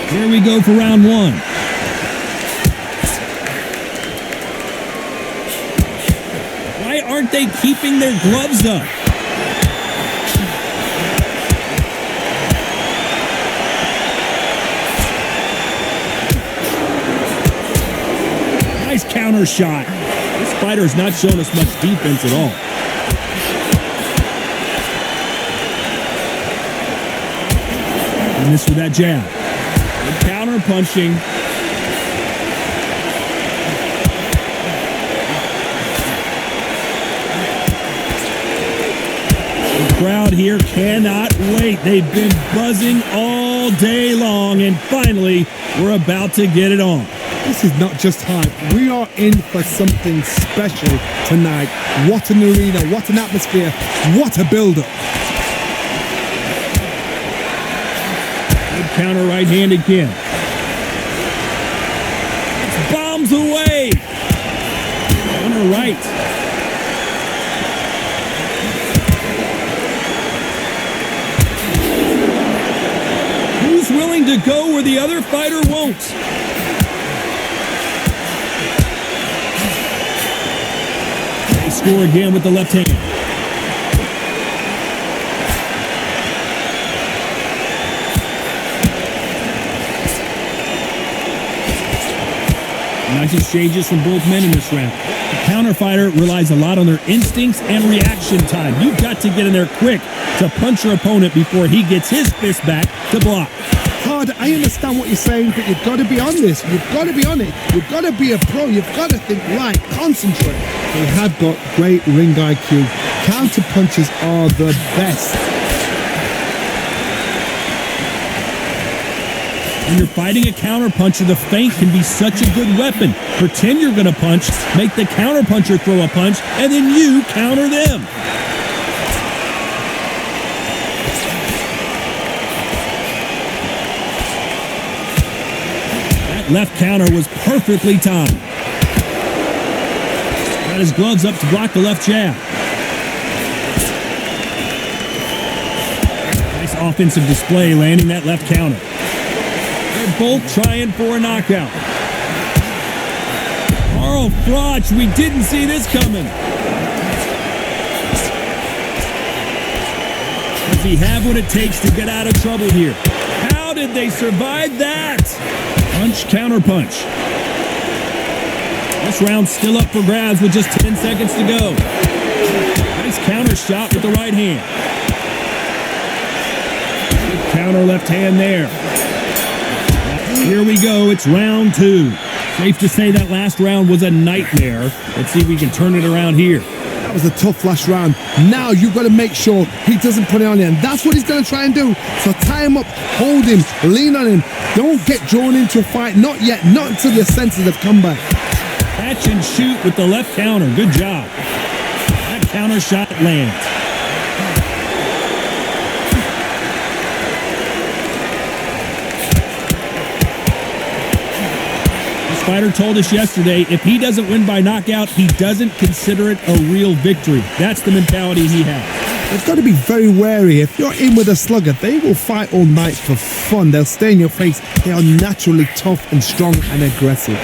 Here we go for round one. Why aren't they keeping their gloves up? Nice counter shot. This fighter has not shown us much defense at all. And this with that jab. Good counter punching. The crowd here cannot wait. They've been buzzing all day long, and finally, we're about to get it on. This is not just hype. We are in for something special tonight. What an arena, what an atmosphere, what a build-up. Good counter right hand again. Bombs away. Counter right. Who's willing to go where the other fighter won't? They score again with the left hand. Nice exchanges from both men in this round. The counter fighter relies a lot on their instincts and reaction time. You've got to get in there quick to punch your opponent before he gets his fist back to block. Hard, I understand what you're saying, but you've got to be on this. You've got to be on it. You've got to be a pro. You've got to think right, concentrate. They have got great ring IQ. Counter punches are the best. When you're fighting a counterpuncher, the feint can be such a good weapon. Pretend you're going to punch, make the counterpuncher throw a punch, and then you counter them. That left counter was perfectly timed. Got his gloves up to block the left jab. Nice offensive display, landing that left counter. They're both trying for a knockout. Carl Froch, we didn't see this coming. Does he have what it takes to get out of trouble here? How did they survive that? Punch, counter punch. This round's still up for grabs with just 10 seconds to go. Nice counter shot with the right hand. Good counter left hand there. Here we go, it's round two. Safe to say that last round was a nightmare. Let's see if we can turn it around here. That was a tough last round. Now you've got to make sure he doesn't put it on you, and that's what he's going to try and do. So tie him up, hold him, lean on him. Don't get drawn into a fight. Not yet, not until your senses have come back. Catch and shoot with the left counter. Good job. That counter shot lands. Fighter told us yesterday, if he doesn't win by knockout, he doesn't consider it a real victory. That's the mentality he has. They've got to be very wary. If you're in with a slugger, they will fight all night for fun. They'll stay in your face. They are naturally tough and strong and aggressive.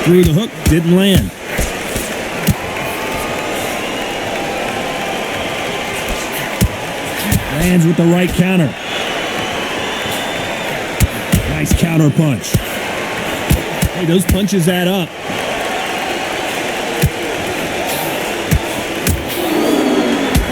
Threw the hook, didn't land. Lands with the right counter. Nice counter punch. Hey, those punches add up.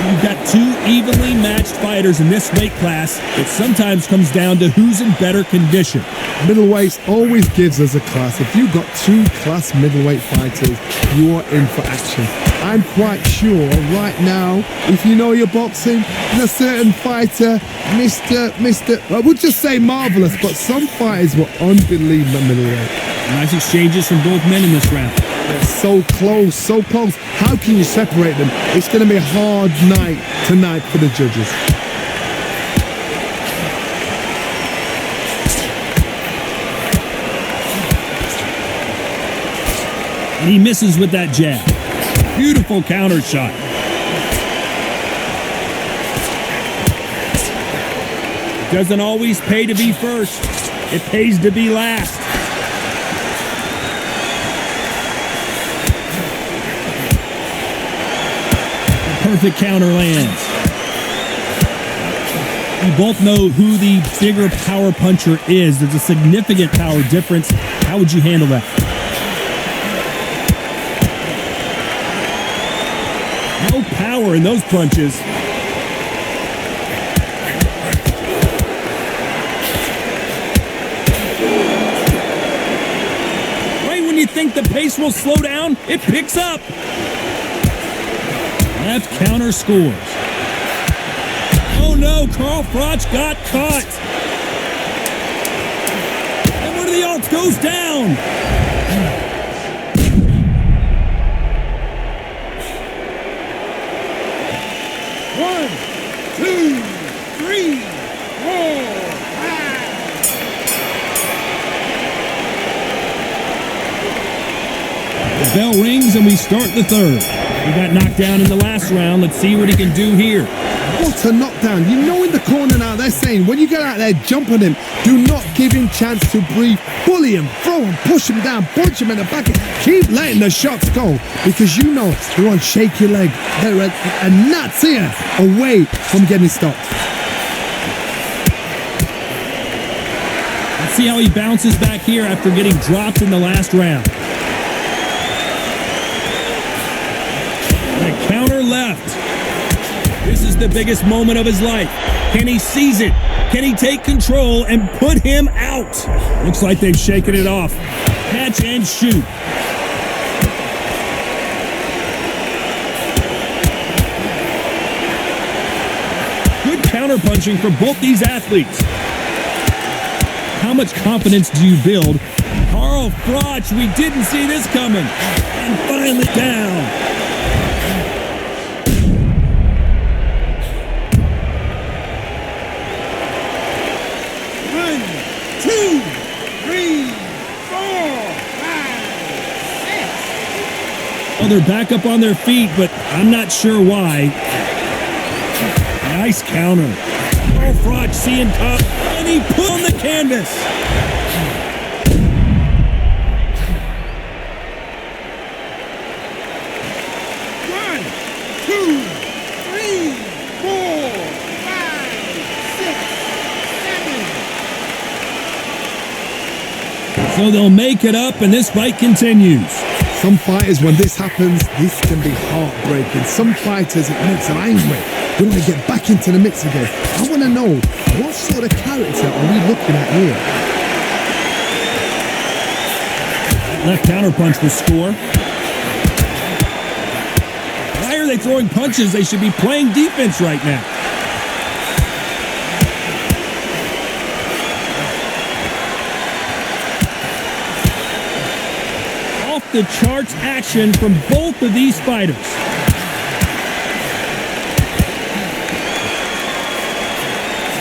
You've got two evenly matched fighters in this weight class. It sometimes comes down to who's in better condition. Middleweight always gives us a class. If you've got two class middleweight fighters, you are in for action. I'm quite sure right now, if you know your boxing, a certain fighter, I would just say marvelous, but some fighters were unbelievable middleweight. Nice exchanges from both men in this round. They're so close, so close. How can you separate them? It's going to be a hard night tonight for the judges. And he misses with that jab. Beautiful counter shot. Doesn't always pay to be first. It pays to be last. Perfect counter lands. You both know who the bigger power puncher is. There's a significant power difference. How would you handle that? No power in those punches. Right when you think the pace will slow down, it picks up. Left counter scores. Oh no, Carl Froch got caught. And one of the alts goes down. One, two, three, four, five. The bell rings and we start the third. He got knocked down in the last round. Let's see what he can do here. What a knockdown. You know in the corner now they're saying when you get out there, jump on him. Do not give him chance to breathe. Bully him, throw him, push him down, punch him in the back. Keep letting the shots go because you know you're on shaky leg. They're a gnat's ear away from getting stopped. Let's see how he bounces back here after getting dropped in the last round. The counter left. This is the biggest moment of his life. Can he seize it? Can he take control and put him out? Looks like they've shaken it off. Catch and shoot. Good counterpunching for both these athletes. How much confidence do you build? Carl Froch, we didn't see this coming. And finally down. Well, they're back up on their feet, but I'm not sure why. Nice counter. Carl Froch seeing top, and he put on the canvas. One, two, three, four, five, six, seven. So they'll make it up, and this fight continues. Some fighters, when this happens, this can be heartbreaking. Some fighters, it makes them angry. They want to get back into the mix again. I want to know, what sort of character are we looking at here? Left counterpunch will score. Why are they throwing punches? They should be playing defense right now. The charts action from both of these fighters.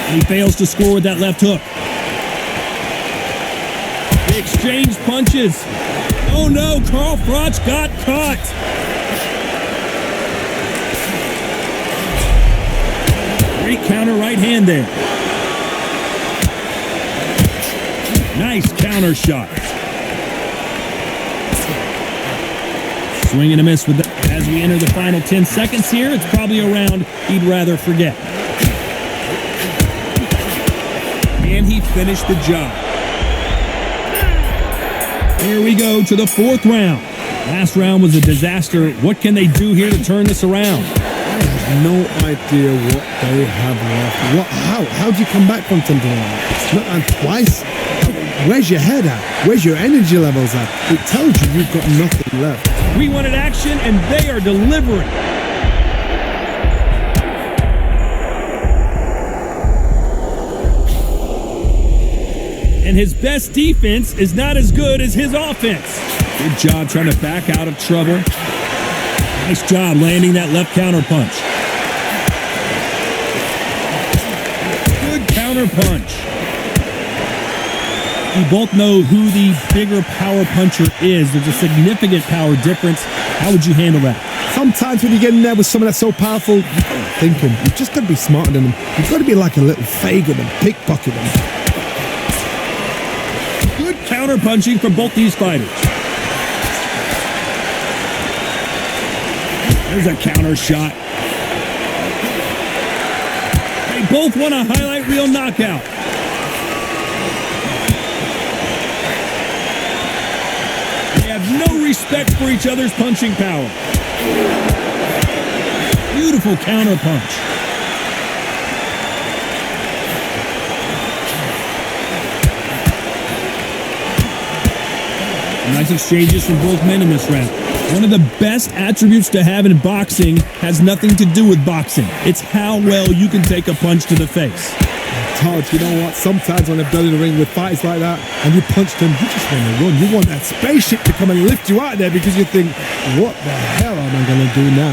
And he fails to score with that left hook. They exchange punches. Oh no, Carl Froch got caught. Great counter right hand there. Nice counter shot. Swing and a miss with that. As we enter the final 10 seconds here, it's probably a round he'd rather forget. And he finished the job. Here we go to the fourth round. Last round was a disaster. What can they do here to turn this around? I have no idea what they have left. How do you come back from something like that? And twice? Where's your head at? Where's your energy levels at? It tells you you've got nothing left. We wanted action, and they are delivering. And his best defense is not as good as his offense. Good job trying to back out of trouble. Nice job landing that left counter punch. Good counter punch. You both know who the bigger power puncher is. There's a significant power difference. How would you handle that? Sometimes when you get in there with someone that's so powerful, you've got to think him. You've just got to be smarter than them. You've got to be like a little Fagin and pickpocket them. Good counter punching from both these fighters. There's a counter shot. They both want a highlight reel knockout. They have no respect for each other's punching power. Beautiful counter punch. Nice exchanges from both men in this round. One of the best attributes to have in boxing has nothing to do with boxing. It's how well you can take a punch to the face. Todd, you know what? Sometimes when I've done in the ring with fights like that and you punch them, you just want to run. You want that spaceship to come and lift you out of there because you think, what the hell am I going to do now?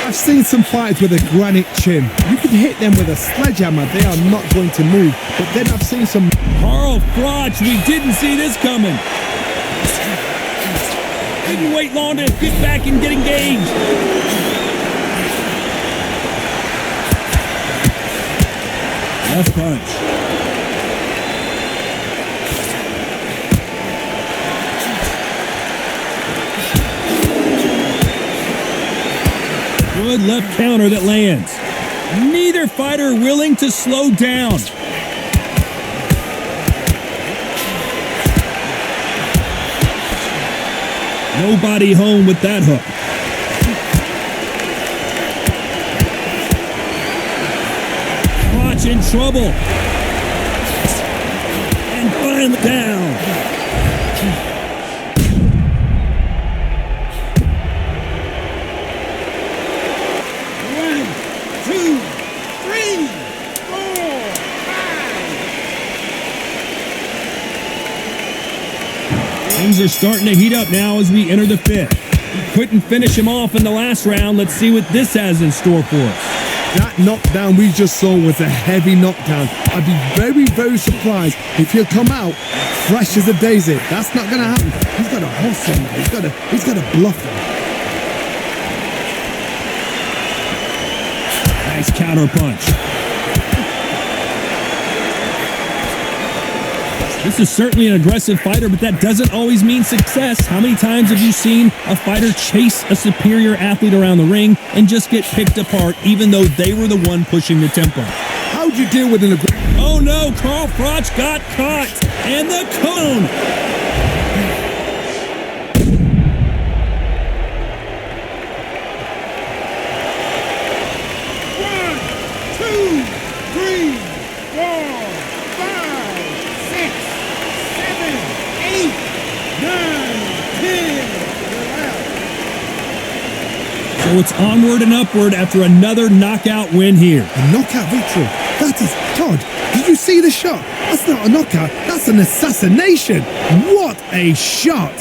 I've seen some fights with a granite chin. You can hit them with a sledgehammer. They are not going to move. But then I've seen some... Carl Froch, we didn't see this coming. Didn't wait long to get back and get engaged. Left punch. Good left counter that lands. Neither fighter willing to slow down. Nobody home with that hook. Froch in trouble. And finally down. 1, 2, 3, 4, 5. Things are starting to heat up now as we enter the fifth. We couldn't finish him off in the last round. Let's see what this has in store for us. That knockdown we just saw was a heavy knockdown. I'd be very, very surprised if he'll come out fresh as a daisy. That's not going to happen. He's got to hustle him. He's got to bluff him. Nice counter punch. This is certainly an aggressive fighter, but that doesn't always mean success. How many times have you seen a fighter chase a superior athlete around the ring and just get picked apart even though they were the one pushing the tempo? How'd you deal with an aggressive... Oh no, Carl Froch got caught. And the cone. So it's onward and upward after another knockout win here. A knockout victory. That is... Todd, did you see the shot? That's not a knockout. That's an assassination. What a shot.